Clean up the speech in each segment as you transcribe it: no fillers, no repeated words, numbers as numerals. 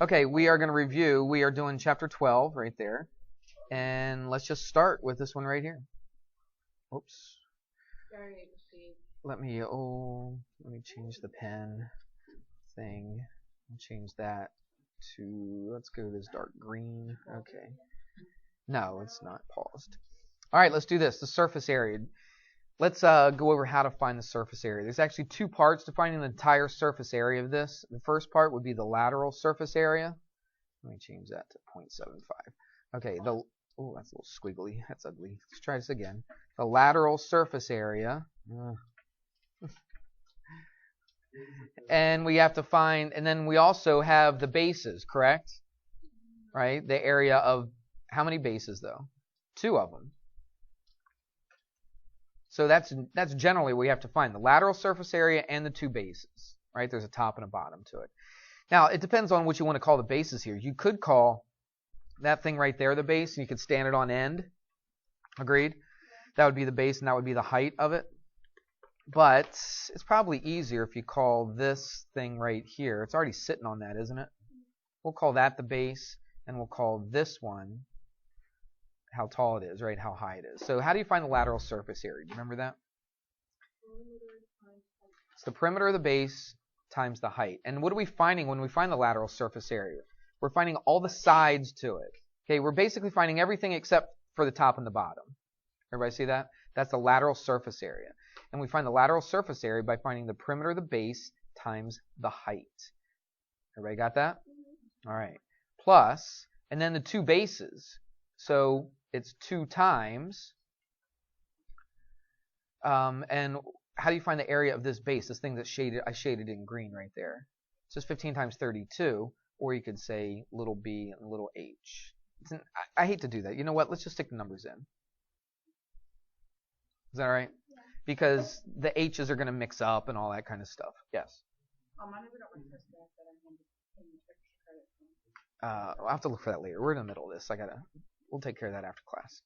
Okay, we are going to review. We are doing chapter 12 right there. And let's just start with this one right here. Oops. Let me change the pen thing. I'll change that to, let's go to this dark green. Okay. No, it's not paused. All right, let's do this. The surface area. Let's go over how to find the surface area. There's actually two parts to finding the entire surface area of this. The first part would be the lateral surface area. Let me change that to 0.75. Okay, oh, that's a little squiggly. That's ugly. Let's try this again. The lateral surface area. And we have to find, and then we also have the bases, correct? Right? The area of, how many bases though? 2 of them. So that's generally what we have to find, the lateral surface area and the 2 bases, right? There's a top and a bottom to it. Now, it depends on what you want to call the bases here. You could call that thing right there the base, and you could stand it on end. Agreed? That would be the base, and that would be the height of it. But it's probably easier if you call this thing right here. It's already sitting on that, isn't it? We'll call that the base, and we'll call this one how tall it is, right? How high it is. So how do you find the lateral surface area? Do you remember that? It's the perimeter of the base times the height. And what are we finding when we find the lateral surface area? We're finding all the sides to it. Okay, we're basically finding everything except for the top and the bottom. Everybody see that? That's the lateral surface area. And we find the lateral surface area by finding the perimeter of the base times the height. Everybody got that? All right. Plus, and then the 2 bases. So it's 2 times, and how do you find the area of this base, this thing that I shaded in green right there? It's just 15 times 32, or you could say little b and little h. I hate to do that. You know what? Let's just stick the numbers in. Is that all right? Yeah. Because the h's are going to mix up and all that kind of stuff. Yes? I'll have to look for that later. We're in the middle of this. We'll take care of that after class.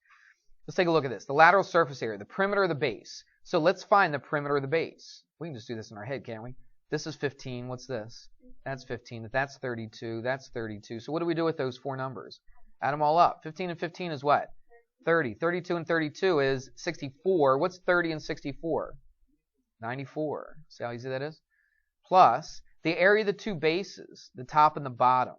Let's take a look at this. The lateral surface area, the perimeter of the base. So let's find the perimeter of the base. We can just do this in our head, can't we? This is 15. What's this? That's 15. That's 32. That's 32. So what do we do with those 4 numbers? Add them all up. 15 and 15 is what? 30. 32 and 32 is 64. What's 30 and 64? 94. See how easy that is? Plus the area of the 2 bases, the top and the bottom.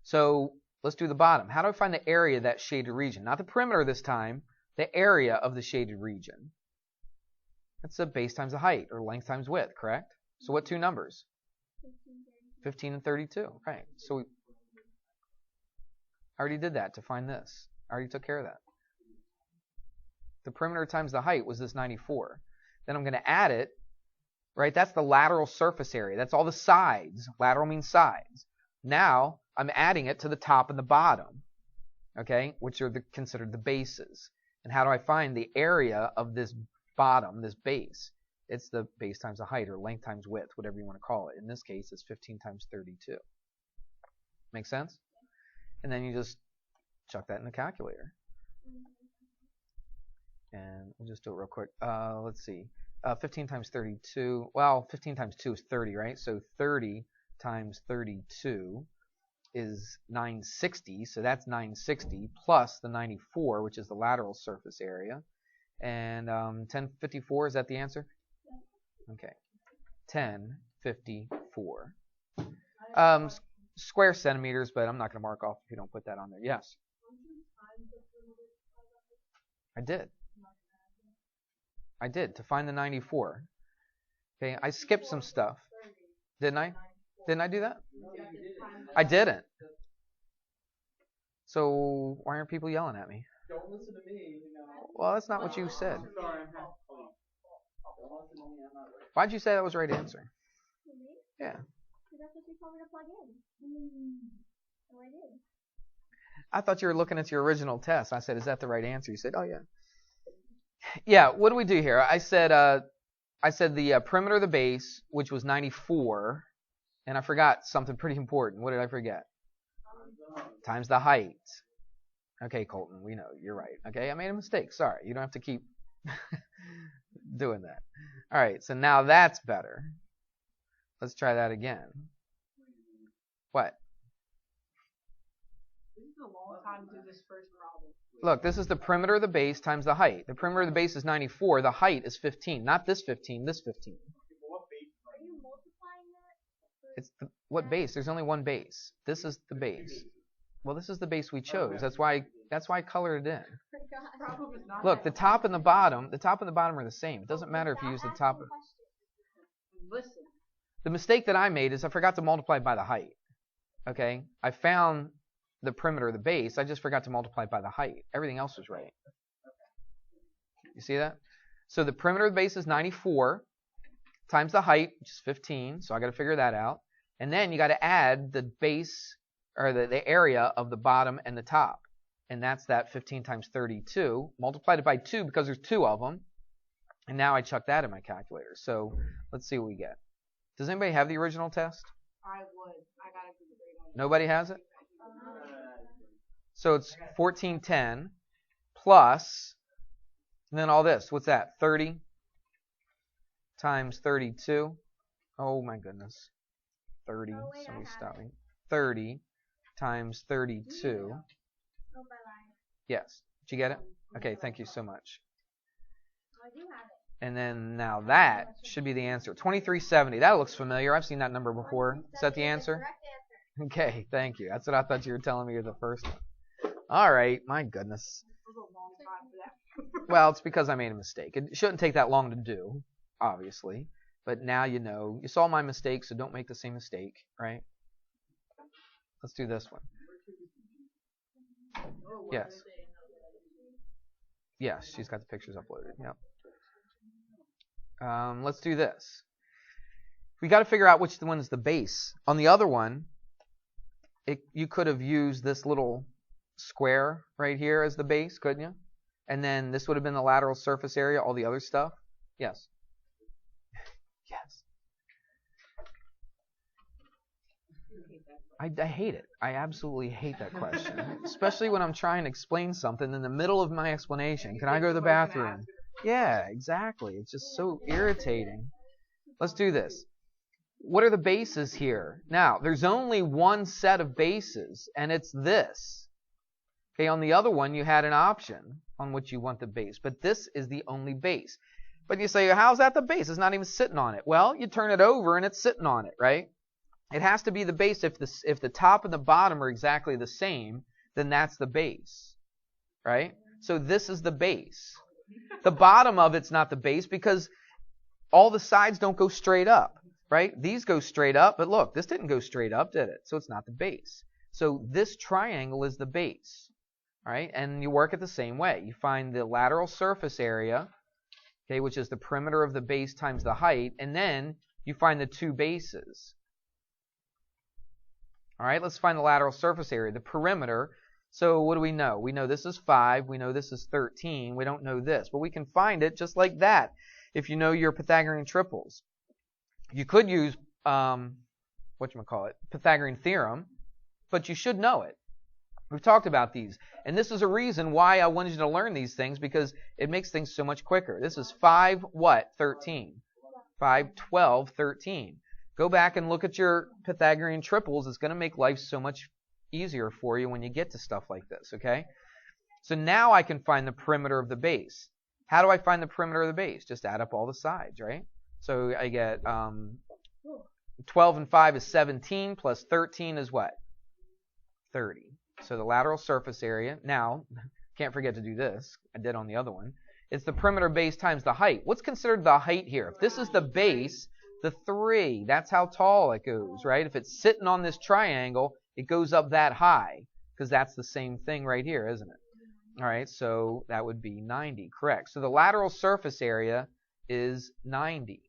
So let's do the bottom. How do I find the area of that shaded region? Not the perimeter this time, the area of the shaded region. That's the base times the height, or length times width, correct? So what 2 numbers? 15 and 32, right. So I already did that to find this. I already took care of that. The perimeter times the height was this 94. Then I'm going to add it, right? That's the lateral surface area. That's all the sides. Lateral means sides. Now I'm adding it to the top and the bottom, okay, which are considered the bases. And how do I find the area of this bottom, this base? It's the base times the height, or length times width, whatever you want to call it. In this case, it's 15 times 32. Make sense? And then you just chuck that in the calculator. And we'll just do it real quick. Let's see. 15 times 32. Well, 15 times 2 is 30, right? So 30 times 32 is 960. So that's 960 plus the 94, which is the lateral surface area. And 1054, is that the answer? Okay. 1054. Square centimeters, but I'm not going to mark off if you don't put that on there. Yes? I did, to find the 94. Okay, I skipped some stuff. Didn't I? Didn't I do that? I didn't. So why aren't people yelling at me? Don't listen to me. Well, that's not what you said. Why'd you say that was the right answer? Yeah. That's what you told me to plug in. So I did. I thought you were looking at your original test. I said, is that the right answer? You said, oh, yeah. Yeah, what do we do here? I said the perimeter of the base, which was 94, and I forgot something pretty important. What did I forget? Times the height. Okay, Colton, we know. You're right. Okay, I made a mistake. Sorry. You don't have to keep doing that. All right, so now that's better. Let's try that again. What? This is a long time to do this first problem. Look, this is the perimeter of the base times the height. The perimeter of the base is 94. The height is 15. Not this 15, this 15. Are you multiplying that? It's what base? There's only one base. This is the base. Well, this is the base we chose. That's why I colored it in. Problem is not Look, the that top and the bottom are the same. It doesn't matter if you use the top. Listen. The mistake that I made is I forgot to multiply by the height. Okay? I found the perimeter of the base. I just forgot to multiply by the height. Everything else was right. You see that? So the perimeter of the base is 94 times the height, which is 15. So I got to figure that out. And then you got to add the base or the area of the bottom and the top. And that's that 15 times 32. Multiplied it by 2 because there's 2 of them. And now I chuck that in my calculator. So let's see what we get. Does anybody have the original test? I would. I gotta do the grade on it. Nobody has it? So it's 1410 plus, and then all this. What's that? 30 times 32. Oh my goodness. 30. Oh, wait, Somebody I have stop it. me. 30 times 32. Oh, by line. Yes. Did you get it? Okay, thank you so much. Oh, I do have it. And then now that should be the answer. 2370. That looks familiar. I've seen that number before. Is that the answer? Correct answer. Okay, thank you. That's what I thought you were telling me was the first one. All right, my goodness. This was a long time for that. Well, it's because I made a mistake. It shouldn't take that long to do, obviously. But now you know. You saw my mistake, so don't make the same mistake, right? Let's do this one. Yes. Yes, she's got the pictures uploaded. Yep. Let's do this. We got to figure out which one is the base. On the other one, you could have used this little square right here as the base, couldn't you? And then this would have been the lateral surface area, all the other stuff. Yes. Yes. I hate it. I absolutely hate that question. Especially when I'm trying to explain something in the middle of my explanation. Can I go to the bathroom? Yeah, exactly. It's just so irritating. Let's do this. What are the bases here? Now, there's only one set of bases, and it's this. Okay, on the other one, you had an option on which you want the base, but this is the only base. But you say, how's that the base? It's not even sitting on it. Well, you turn it over, and it's sitting on it, right? It has to be the base. If the top and the bottom are exactly the same, then that's the base, right? So this is the base. The bottom of it's not the base because all the sides don't go straight up, right? These go straight up, but look, this didn't go straight up, did it? So it's not the base. So this triangle is the base, all right? And you work it the same way. You find the lateral surface area, okay, which is the perimeter of the base times the height, and then you find the two bases. All right, let's find the lateral surface area, the perimeter. So what do we know? We know this is 5. We know this is 13. We don't know this. But we can find it just like that if you know your Pythagorean triples. You could use, Pythagorean theorem, but you should know it. We've talked about these. And this is a reason why I wanted you to learn these things, because it makes things so much quicker. This is 5 what? 13. 5, 12, 13. Go back and look at your Pythagorean triples. It's going to make life so much easier for you when you get to stuff like this, okay? So now I can find the perimeter of the base. How do I find the perimeter of the base? Just add up all the sides, right? So I get 12 and 5 is 17 plus 13 is what? 30. So the lateral surface area. Now, can't forget to do this. I did on the other one. It's the perimeter base times the height. What's considered the height here? If this is the base, the 3, that's how tall it goes, right? If it's sitting on this triangle, it goes up that high, because that's the same thing right here, isn't it? All right, so that would be 90, correct. So the lateral surface area is 90.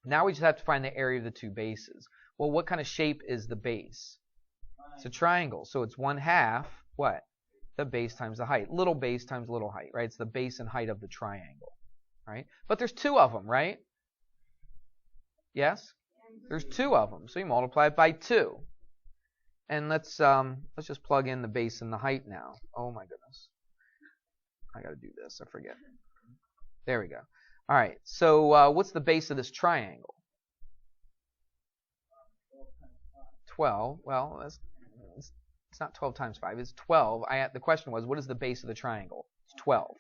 Now we just have to find the area of the two bases. Well, what kind of shape is the base? It's a triangle, so it's 1/2, what? The base times the height. Little base times little height, right? It's the base and height of the triangle, right? But there's 2 of them, right? Yes? There's 2 of them, so you multiply it by 2. And let's just plug in the base and the height now. Oh my goodness. I got to do this. I forget. There we go. All right. So what's the base of this triangle? 12. Well, it's not 12 times 5. It's 12. The question was, what is the base of the triangle? It's 12.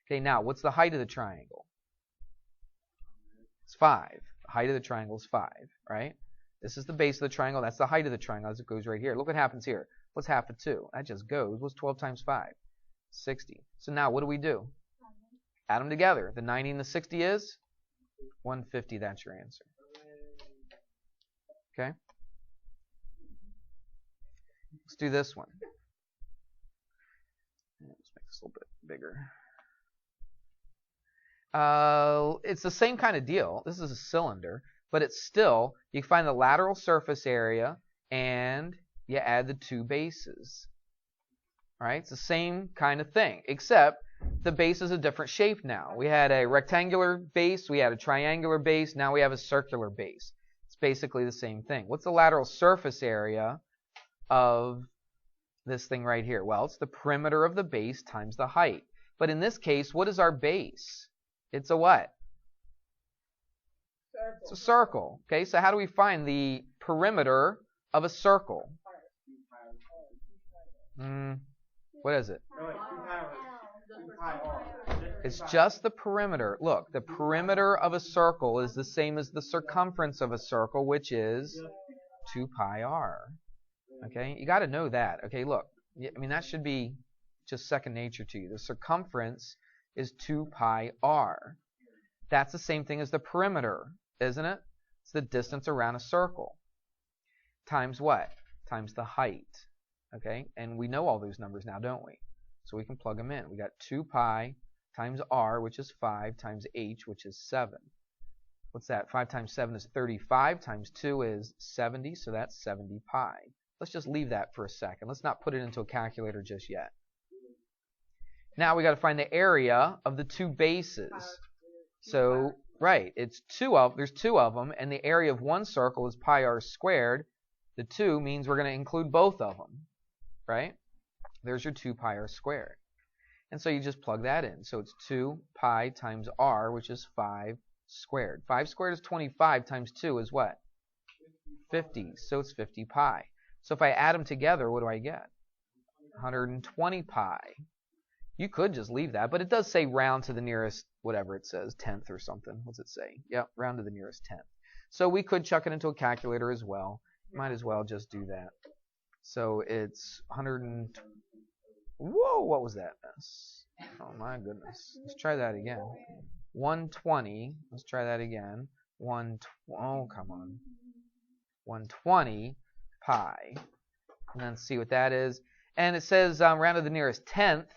Okay, now, what's the height of the triangle? It's 5. The height of the triangle is 5, right? This is the base of the triangle. That's the height of the triangle as it goes right here. Look what happens here. What's half of 2? That just goes. What's 12 times 5? 60. So now, what do? Add them together. The 90 and the 60 is 150. That's your answer. Okay? Let's do this one. Let's make this a little bit bigger. It's the same kind of deal. This is a cylinder, but it's still, you find the lateral surface area and you add the two bases. All right? It's the same kind of thing, except the base is a different shape now. We had a rectangular base, we had a triangular base, now we have a circular base. It's basically the same thing. What's the lateral surface area of this thing right here? Well, it's the perimeter of the base times the height. But in this case, what is our base? It's a what? Circle. It's a circle. Okay, so how do we find the perimeter of a circle? What is it? It's just the perimeter. Look, the perimeter of a circle is the same as the circumference of a circle, which is 2 pi r. Okay, you got to know that. Okay, look, I mean, that should be just second nature to you. The circumference is 2 pi r. That's the same thing as the perimeter, isn't it? It's the distance around a circle. Times what? Times the height. Okay, and we know all those numbers now, don't we? So we can plug them in. We got 2 pi times r, which is 5, times h, which is 7. What's that? 5 times 7 is 35, times 2 is 70, so that's 70 pi. Let's just leave that for a second. Let's not put it into a calculator just yet. Now we got to find the area of the two bases. So, right, there's two of them, and the area of one circle is pi r squared. The 2 means we're going to include both of them, right? There's your 2 pi r squared. And so you just plug that in. So it's 2 pi times r, which is 5 squared. 5 squared is 25 times 2 is what? 50. So it's 50 pi. So if I add them together, what do I get? 120 pi. You could just leave that, but it does say round to the nearest, whatever it says, tenth or something. What's it say? Yep, round to the nearest tenth. So we could chuck it into a calculator as well. Might as well just do that. So it's 100. Whoa, what was that mess? Oh my goodness. Let's try that again. 120. Let's try that again. Oh, come on. 120 pi. And then see what that is. And it says round to the nearest tenth.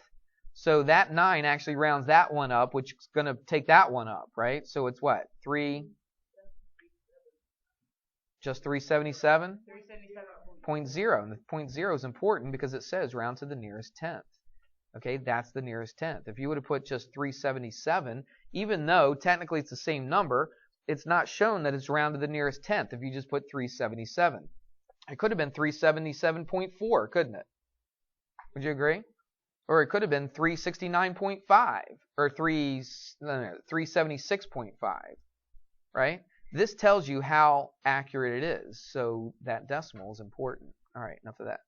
So that 9 actually rounds that one up, which is going to take that one up, right? So it's what? 3? Just 377? 0.0. And the 0.0 is important because it says round to the nearest tenth. Okay, that's the nearest tenth. If you would have put just 377, even though technically it's the same number, it's not shown that it's round to the nearest tenth if you just put 377. It could have been 377.4, couldn't it? Would you agree? Or it could have been 369.5 or 376.5, right? This tells you how accurate it is, so that decimal is important. All right, enough of that.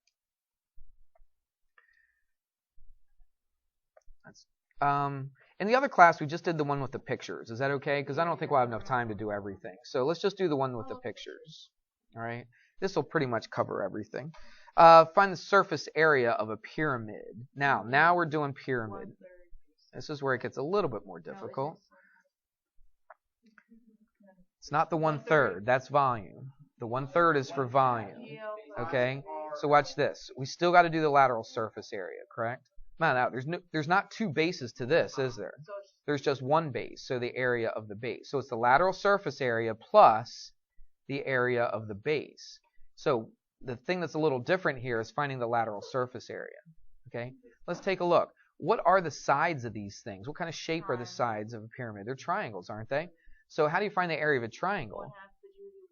In the other class, we just did the one with the pictures. Is that okay? Because I don't think we'll have enough time to do everything. So let's just do the one with the pictures. All right? This will pretty much cover everything. Find the surface area of a pyramid. Now we're doing pyramid. This is where it gets a little bit more difficult. It's not the 1/3. That's volume. The 1/3 is for volume. Okay? So watch this. We still got to do the lateral surface area, correct? Now, there's not two bases to this, is there? There's just one base, so the area of the base. So it's the lateral surface area plus the area of the base. So the thing that's a little different here is finding the lateral surface area. Okay? Let's take a look. What are the sides of these things? What kind of shape are the sides of a pyramid? They're triangles, aren't they? So how do you find the area of a triangle?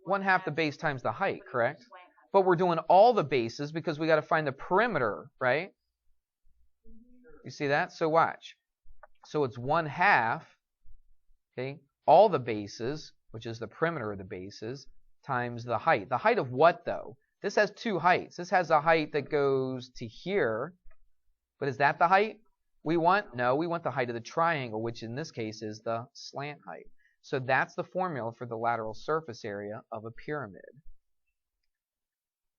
1/2 the base times the height, correct? But we're doing all the bases because we got to find the perimeter, right? You see that? So watch. So it's 1/2, okay, all the bases, which is the perimeter of the bases, times the height. The height of what, though? This has two heights. This has a height that goes to here, but is that the height we want? No, we want the height of the triangle, which in this case is the slant height. So that's the formula for the lateral surface area of a pyramid.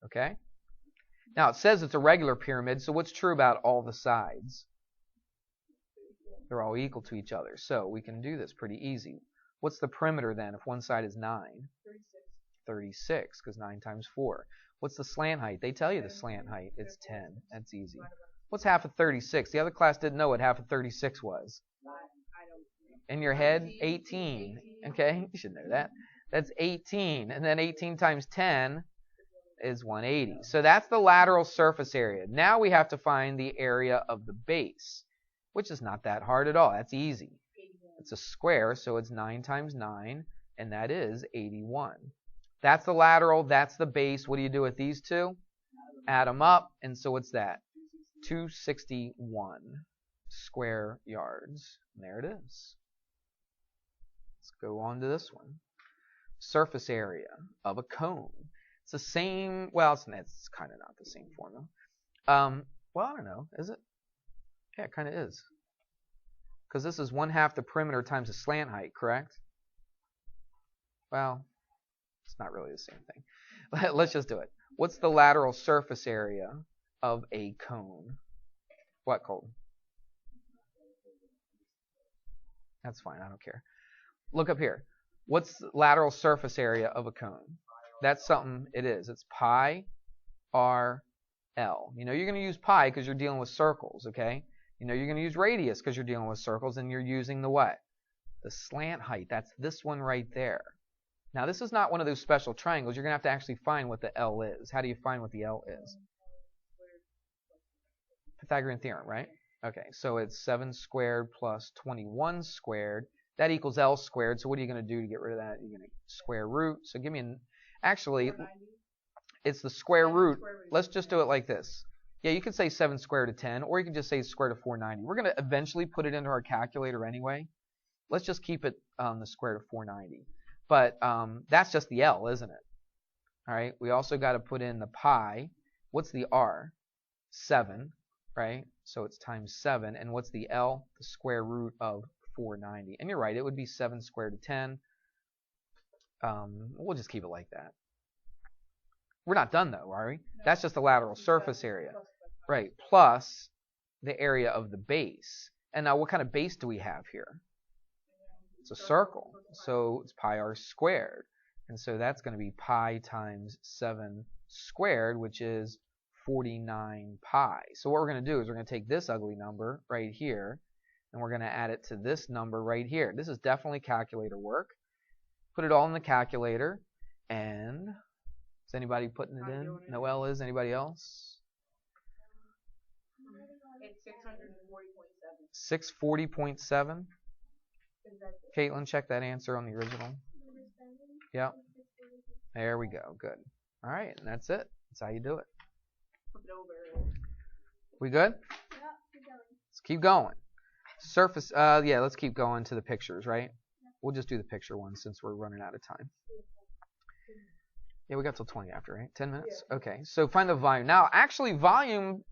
Okay? Now, it says it's a regular pyramid, so what's true about all the sides? They're all equal to each other. So we can do this pretty easy. What's the perimeter then if one side is 9? 36, because 9 times 4. What's the slant height? They tell you the slant height. It's 10. That's easy. What's half of 36? The other class didn't know what half of 36 was. In your head? 18. Okay, you should know that. That's 18. And then 18 times 10 is 180. So that's the lateral surface area. Now we have to find the area of the base, which is not that hard at all. That's easy. It's a square, so it's 9 times 9, and that is 81. That's the lateral. That's the base. What do you do with these two? Add them up, and so what's that? 261 square yards. And there it is. Let's go on to this one. Surface area of a cone. It's the same, well, it's kind of not the same formula. Well, I don't know. Is it? Yeah, it kind of is. Because this is 1/2 the perimeter times the slant height, correct? Well, it's not really the same thing. Let's just do it. What's the lateral surface area of a cone? What, Colton? That's fine. I don't care. Look up here. What's the lateral surface area of a cone? That's something it is. It's pi r L. You know you're going to use pi because you're dealing with circles, okay? You know you're going to use radius because you're dealing with circles, and you're using the what? The slant height. That's this one right there. Now, this is not one of those special triangles. You're going to have to actually find what the L is. How do you find what the L is? Pythagorean theorem, right? Okay, so it's 7 squared plus 21 squared. That equals L squared. So what are you going to do to get rid of that? You're going to square root. So give me an... Actually, it's the square root. Let's just do it like this. Yeah, you can say 7 squared to 10, or you can just say square root of 490. We're going to eventually put it into our calculator anyway. Let's just keep it the square root of 490. But that's just the L, isn't it? All right. We also got to put in the pi. What's the R? 7, right? So it's times 7. And what's the L? The square root of 490. And you're right. It would be 7 squared to 10. We'll just keep it like that. We're not done, though, are we? No. That's just the lateral surface area. Right. Plus the area of the base. And now what kind of base do we have here? It's a circle. So it's pi r squared. And so that's going to be pi times 7 squared, which is 49 pi. So what we're going to do is we're going to take this ugly number right here, and we're going to add it to this number right here. This is definitely calculator work. Put it all in the calculator, and is anybody putting it in? Noelle is. Anybody else? It's 640.7. 640.7. Caitlin, check that answer on the original. Yep. There we go. Good. All right, and that's it. That's how you do it. We good? Let's keep going. Surface. Yeah, let's keep going to the pictures, right? We'll just do the picture one since we're running out of time. Yeah, we got till 20 after, right? 10 minutes? Okay, so find the volume. Now, actually, volume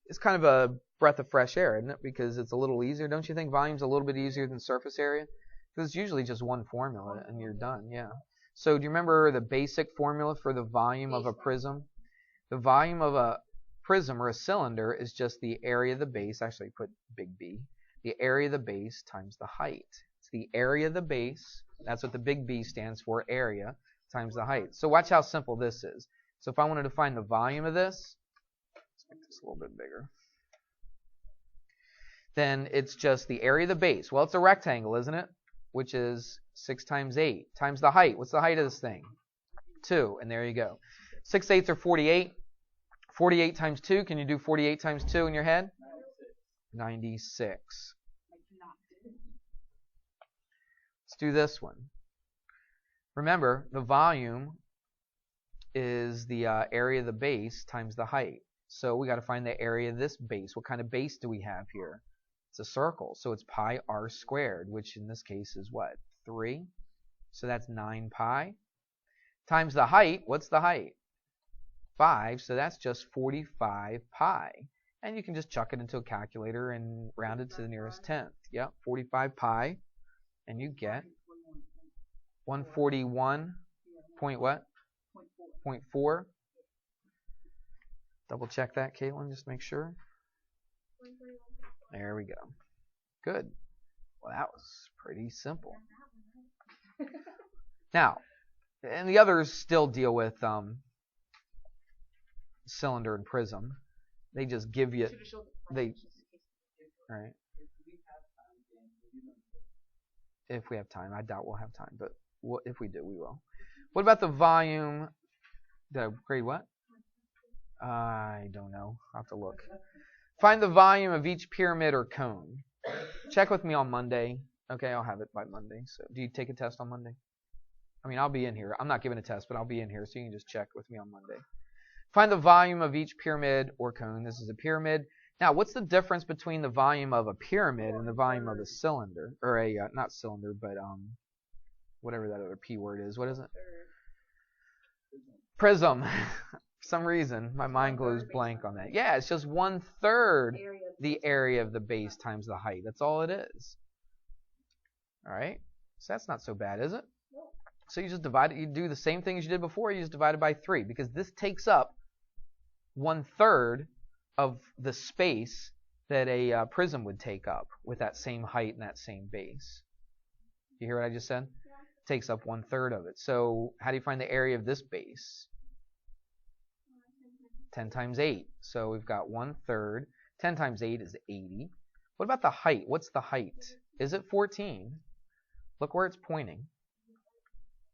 is kind of a breath of fresh air, isn't it? Because it's a little easier. Don't you think volume's a little bit easier than surface area? Because it's usually just one formula, and you're done, yeah. So do you remember the basic formula for the volume of a prism? The volume of a prism or a cylinder is just the area of the base. Actually, put big B. The area of the base times the height. It's the area of the base. That's what the big B stands for, area, times the height. So watch how simple this is. So if I wanted to find the volume of this, let's make this a little bit bigger. Then it's just the area of the base. Well, it's a rectangle, isn't it? Which is 6 times 8 times the height. What's the height of this thing? 2. And there you go. 6 eighths are 48. 48 times 2. Can you do 48 times 2 in your head? 96. Let's do this one. Remember, the volume is the area of the base times the height. So we got to find the area of this base. What kind of base do we have here? It's a circle. So it's pi r squared, which in this case is what? 3. So that's 9 pi. Times the height. What's the height? 5, so that's just 45 pi. And you can just chuck it into a calculator and round it to the nearest tenth. Yep, 45 pi, and you get 141 point what? 0.4. Double check that, Caitlin, just make sure. There we go. Good. Well, that was pretty simple. Now, and the others still deal with cylinder and prism. They just give you right. If we have time, I doubt we'll have time, but if we do, we will. What about the volume? Did I grade what? I don't know. I'll have to look. Find the volume of each pyramid or cone. Check with me on Monday. Okay, I'll have it by Monday. So, do you take a test on Monday? I mean, I'll be in here. I'm not giving a test, but I'll be in here, so you can just check with me on Monday. Find the volume of each pyramid or cone. This is a pyramid. Now, what's the difference between the volume of a pyramid and the volume of a cylinder? Or a, not cylinder, but whatever that other P word is. What is it? Prism. For some reason, my mind goes blank on that. Yeah, it's just 1/3 the area of the base times the height. That's all it is. All right? So that's not so bad, is it? So you just divide it. You do the same thing as you did before. You just divide it by 3 because this takes up 1/3 of the space that a prism would take up with that same height and that same base. You hear what I just said? It takes up 1/3 of it. So how do you find the area of this base? 10 times 8. So we've got 1/3. 10 times 8 is 80. What about the height? What's the height? Is it 14? Look where it's pointing.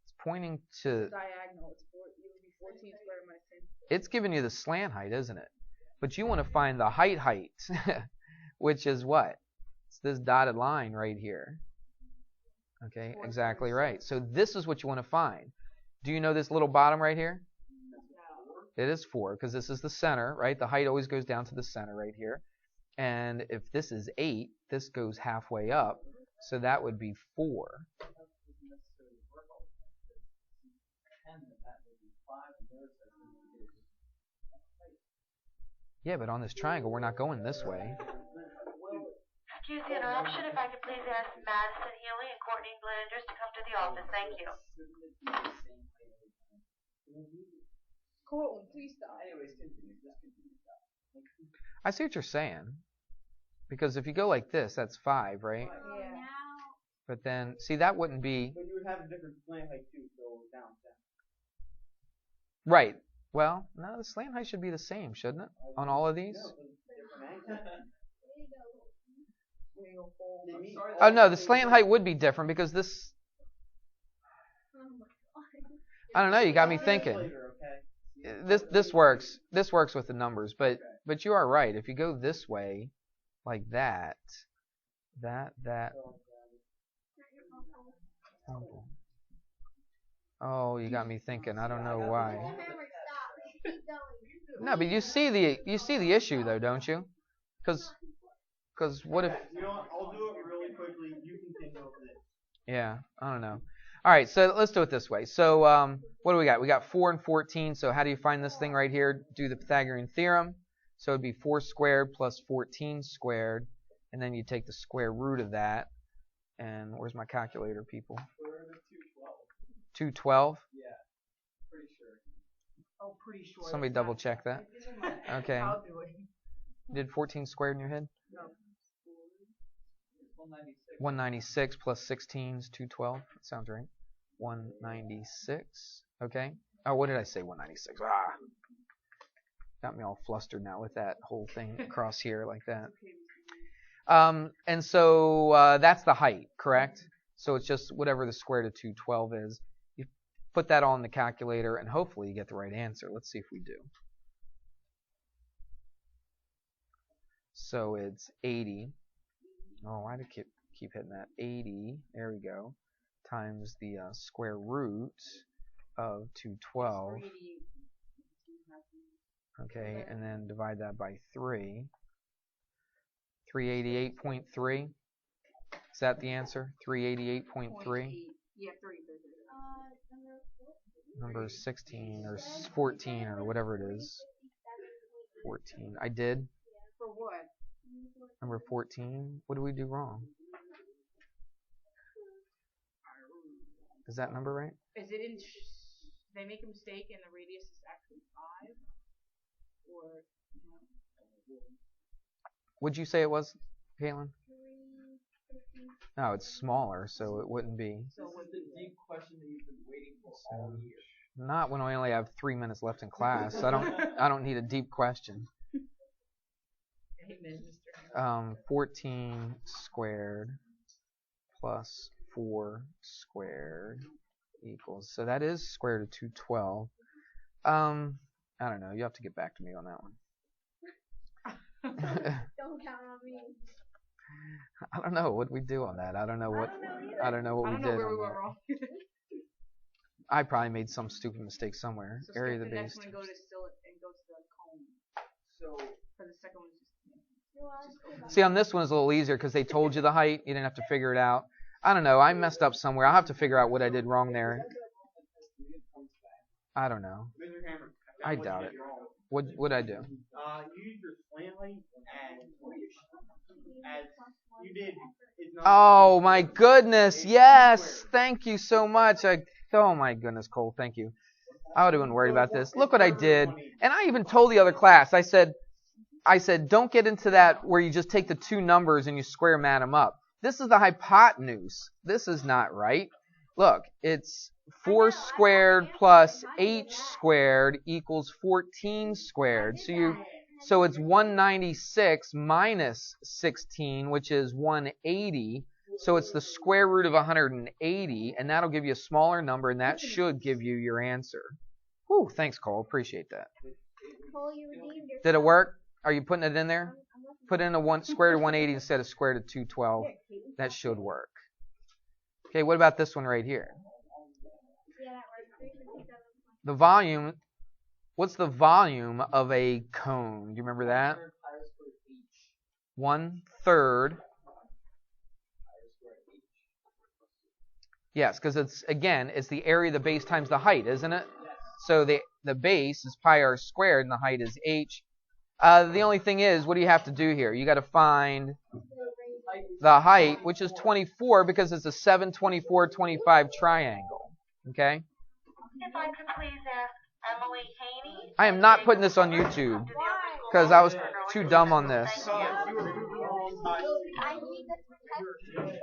It's pointing to... Diagonal. It would be 14 squared minus 10. It's giving you the slant height, isn't it? But you want to find the height, which is what? It's this dotted line right here. Okay, exactly right. So this is what you want to find. Do you know this little bottom right here? It is 4 because this is the center, right? The height always goes down to the center right here. And if this is 8, this goes halfway up. So that would be 4. Yeah, but on this triangle, we're not going this way. Excuse the interruption. If I could please ask Madison Healy and Courtney Blanders to come to the office. Thank you. Courtland, please stop. I see what you're saying. Because if you go like this, that's 5, right? Yeah. But then, see, that wouldn't be... But you would have a different slant height too, so down 10. Right. Well, no, the slant height should be the same, shouldn't it? On all of these? Oh, no, the slant height would be different because this... I don't know, you got me thinking. This works. This works with the numbers, but you are right. If you go this way, like that. Oh, you got me thinking. I don't know why. No, but you see the issue though, don't you? Because what if? You know what? I'll do it really quickly. You can think over it. Yeah, I don't know. All right, so let's do it this way. So what do we got? We got 4 and 14. So how do you find this thing right here? Do the Pythagorean theorem. So it'd be 4 squared plus 14 squared, and then you take the square root of that. And where's my calculator, people? 212. Yeah, pretty sure. Oh, pretty sure. Somebody double check that. Okay. I'll do it. Did 14 squared in your head? No. 196 plus 16 is 212. That sounds right. 196. Okay. Oh, what did I say? 196. Got me all flustered now with that whole thing across here like that. And so that's the height, correct? So it's just whatever the square root of 212 is. You put that all in the calculator, and hopefully you get the right answer. Let's see if we do. So it's 80. Oh, why do I keep hitting that? 80, there we go, times the square root of 212. Okay, and then divide that by 3. 388.3. Is that the answer? 388.3? Yeah, 3. number 16 or 14 or whatever it is. 14. I did. For what? Number 14. What did we do wrong? Is that number right? Is it in? They make a mistake and the radius is actually 5, or no? Would you say it was, Caitlin? No, it's smaller, so it wouldn't be. So This is the deep question that you've been waiting for all year. Not when we only have 3 minutes left in class. I don't need a deep question. Amen, Mr. 14 squared plus 4 squared equals. So that is square root of 212. I don't know. You have to get back to me on that one. Don't count on me. I don't know what we do on that. I don't know what. I don't know what I we don't know did where on we went that. wrong. I probably made some stupid mistake somewhere. So Area of skip the the base. next one, go to still and go to the cone. So, For the second one, just See, on this one is a little easier because they told you the height. You didn't have to figure it out. I don't know. I messed up somewhere. I'll have to figure out what I did wrong there. I don't know. Mr. Hammer, I found what doubt you it. did wrong. What'd I do? You used your slant light as you did. It's not Oh my goodness! Yes, thank you so much. Oh my goodness, Cole, thank you. I would have been worried about this. Look what I did, and I even told the other class. I said, don't get into that where you just take the two numbers and you square and add them up. This is the hypotenuse. This is not right. Look, it's 4 squared plus h squared equals 14 squared. So it's 196 minus 16, which is 180. So it's the square root of 180, and that'll give you a smaller number, and that should give you your answer. Whew, thanks, Cole. Appreciate that. Cole, you redeemed yourself. Did it work? Are you putting it in there? Put in a square root of 180 instead of square root of 212. That should work. Okay, what about this one right here? Yeah, that works. 357. The volume. What's the volume of a cone? Do you remember that? 1/3. Yes, because it's the area of the base times the height, isn't it? So the base is pi r squared and the height is h. The only thing is, what do you have to do here? You got to find the height, which is 24 because it's a 7, 24, 25 triangle. Okay? If I could please ask Emily Haney. I am not putting this on YouTube because I was too dumb on this. You were wrong by I need this protection.